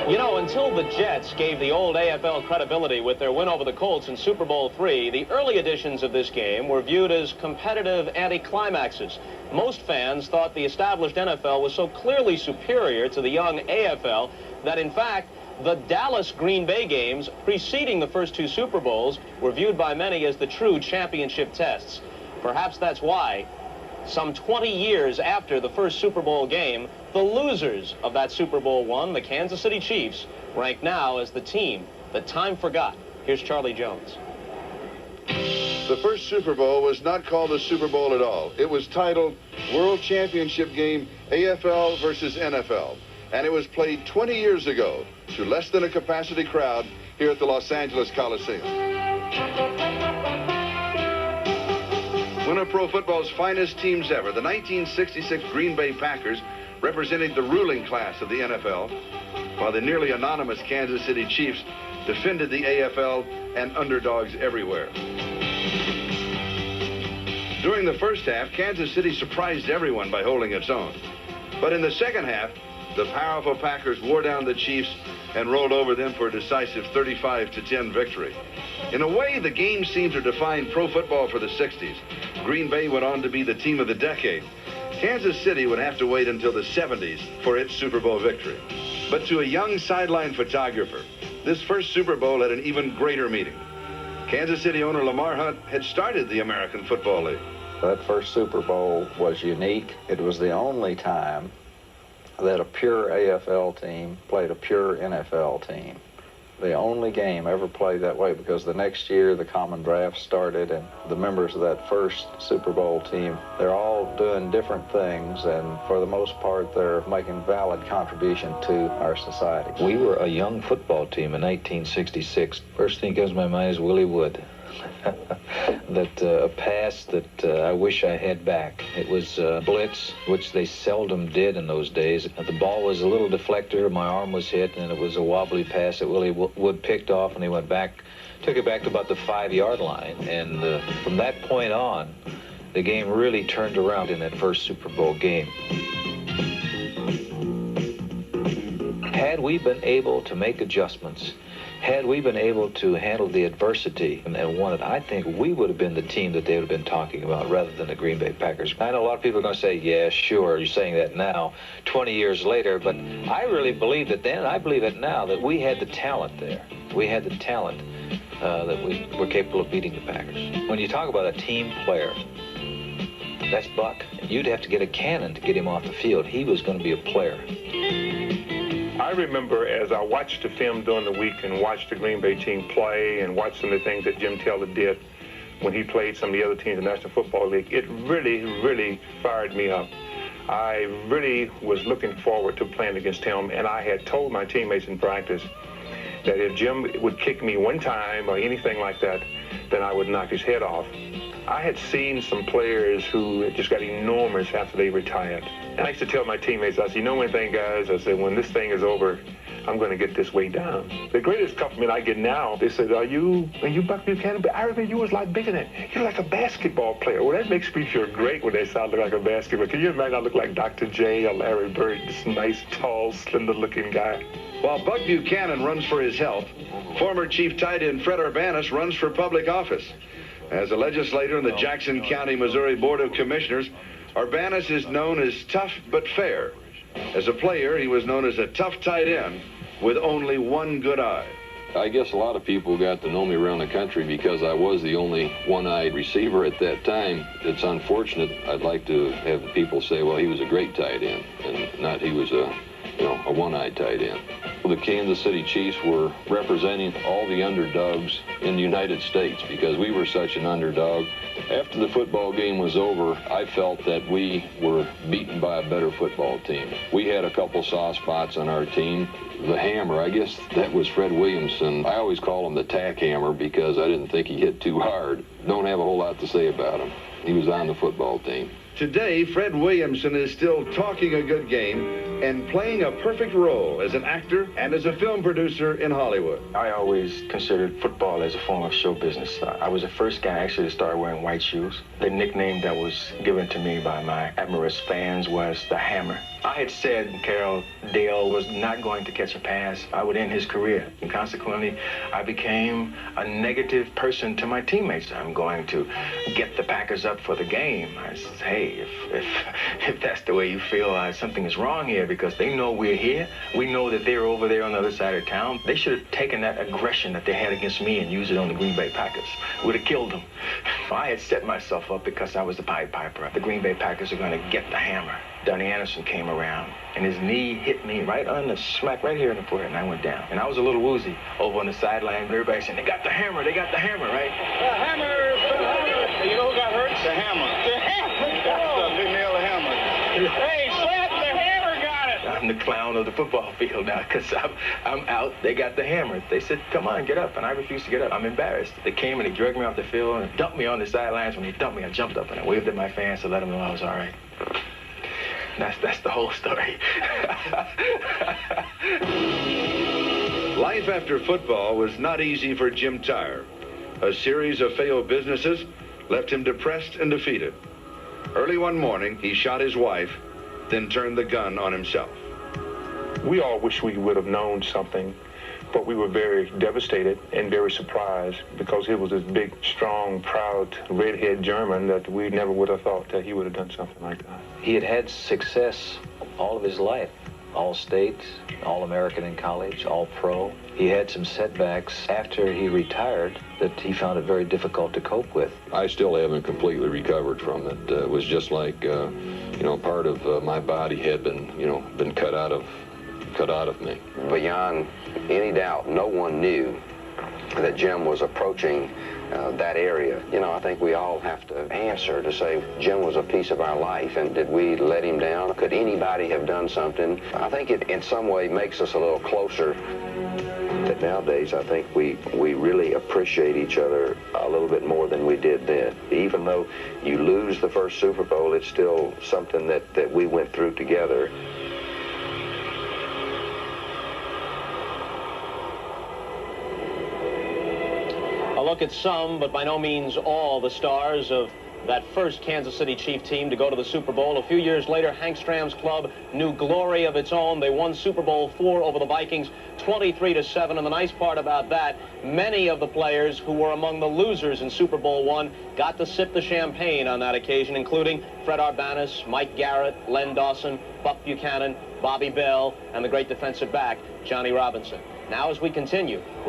You know, until the Jets gave the old AFL credibility with their win over the Colts in Super Bowl III, the early editions of this game were viewed as competitive anticlimaxes. Most fans thought the established NFL was so clearly superior to the young AFL that, in fact, the Dallas-Green Bay games preceding the first two Super Bowls were viewed by many as the true championship tests. Perhaps that's why, some 20 years after the first Super Bowl game, the losers of that Super Bowl I, the Kansas City Chiefs, rank now as the team that time forgot. Here's Charlie Jones. The first Super Bowl was not called the Super Bowl at all. It was titled World Championship Game AFL versus NFL. And it was played 20 years ago to less than a capacity crowd here at the Los Angeles Coliseum. One of pro football's finest teams ever, the 1966 Green Bay Packers, represented the ruling class of the NFL, while the nearly anonymous Kansas City Chiefs defended the AFL and underdogs everywhere. During the first half, Kansas City surprised everyone by holding its own. But in the second half, the powerful Packers wore down the Chiefs and rolled over them for a decisive 35-10 victory. In a way, the game seemed to define pro football for the 60s. Green Bay went on to be the team of the decade. Kansas City would have to wait until the 70s for its Super Bowl victory. But to a young sideline photographer, this first Super Bowl had an even greater meaning. Kansas City owner Lamar Hunt had started the American Football League. That first Super Bowl was unique. It was the only time that a pure AFL team played a pure NFL team. The only game ever played that way, because the next year the common draft started, and the members of that first Super Bowl team, they're all doing different things, and for the most part they're making valid contribution to our society. We were a young football team in 1966. First thing that comes to my mind is Willie Wood. A pass that I wish I had back. It was blitz, which they seldom did in those days. The ball was a little deflector, my arm was hit, and it was a wobbly pass that Willie Wood picked off, and he went back, took it back to about the 5-yard line. And from that point on, the game really turned around in that first Super Bowl game. Had we been able to make adjustments, had we been able to handle the adversity and won it, I think we would have been the team that they would have been talking about rather than the Green Bay Packers. I know a lot of people are going to say, yeah, sure, you're saying that now, 20 years later, but I really believed it then, and I believe it now, that we had the talent there. We had the talent that we were capable of beating the Packers. When you talk about a team player, that's Buck. You'd have to get a cannon to get him off the field. He was going to be a player. I remember as I watched the film during the week and watched the Green Bay team play and watched some of the things that Jim Taylor did when he played some of the other teams in the National Football League, it really, really fired me up. I really was looking forward to playing against him, and I had told my teammates in practice that if Jim would kick me one time or anything like that, then I would knock his head off. I had seen some players who just got enormous after they retired. And I used to tell my teammates, I said, you know one thing, guys, I said, when this thing is over, I'm going to get this way down. The greatest compliment I get now, they said, are you Buck Buchanan? But I remember you was like bigger than that. You're like a basketball player. Well, that makes me feel great when they sound like a basketball. Can you imagine I look like Dr. J or Larry Bird, this nice, tall, slender-looking guy? While Buck Buchanan runs for his health, former Chief tight end Fred Urbanus runs for public office. As a legislator in the Jackson County, Missouri Board of Commissioners, Urbanus is known as tough but fair. As a player, he was known as a tough tight end with only one good eye. I guess a lot of people got to know me around the country because I was the only one-eyed receiver at that time. It's unfortunate. I'd like to have people say, well, he was a great tight end, and not he was a one-eyed tight end. The Kansas City Chiefs were representing all the underdogs in the United States because we were such an underdog. After the football game was over, I felt that we were beaten by a better football team. We had a couple soft spots on our team. The hammer, I guess that was Fred Williamson. I always call him the tack hammer because I didn't think he hit too hard. Don't have a whole lot to say about him. He was on the football team. Today, Fred Williamson is still talking a good game and playing a perfect role as an actor and as a film producer in Hollywood. I always considered football as a form of show business. I was the first guy actually to start wearing white shoes. The nickname that was given to me by my admirous fans was the Hammer. I had said Carroll Dale was not going to catch a pass. I would end his career. And consequently, I became a negative person to my teammates. I'm going to get the Packers up for the game. I said, hey, if that's the way you feel, something is wrong here, because they know we're here. We know that they're over there on the other side of town. They should have taken that aggression that they had against me and used it on the Green Bay Packers. Would have killed them. I had set myself up because I was the Pied Piper. The Green Bay Packers are going to get the hammer. Donnie Anderson came around, and his knee hit me right on the smack right here in the forehead, and I went down. And I was a little woozy over on the sideline. Everybody saying, they got the hammer, right? The hammer, the hammer. You know who got hurt? The hammer. The hammer. They nailed the hammer. Hey, Slap, the hammer got it. I'm the clown of the football field now, because I'm out. They got the hammer. They said, come on, get up. And I refused to get up. I'm embarrassed. They came and they dragged me off the field and dumped me on the sidelines. When they dumped me, I jumped up and I waved at my fans to let them know I was all right. That's the whole story. Life after football was not easy for Jim Tyre. A series of failed businesses left him depressed and defeated. Early one morning, he shot his wife, then turned the gun on himself. We all wish we would have known something, but we were very devastated and very surprised, because he was this big, strong, proud, redhead German that we never would have thought that he would have done something like that. He had had success all of his life. All-State, All-American in college, All-Pro. He had some setbacks after he retired that he found it very difficult to cope with. I still haven't completely recovered from it. It was just like, part of my body had been cut out of me. Beyond any doubt, no one knew that Jim was approaching that area. I think we all have to answer to say Jim was a piece of our life, and did we let him down? Could anybody have done something? I think it in some way makes us a little closer. That nowadays I think we really appreciate each other a little bit more than we did then. Even though you lose the first Super Bowl, it's still something that we went through together. A look at some, but by no means all, the stars of that first Kansas City Chief team to go to the Super Bowl. A few years later, Hank Stram's club knew glory of its own. They won Super Bowl IV over the Vikings, 23-7. And the nice part about that, many of the players who were among the losers in Super Bowl I got to sip the champagne on that occasion, including Fred Arbanis, Mike Garrett, Len Dawson, Buck Buchanan, Bobby Bell, and the great defensive back, Johnny Robinson. Now, as we continue, we'll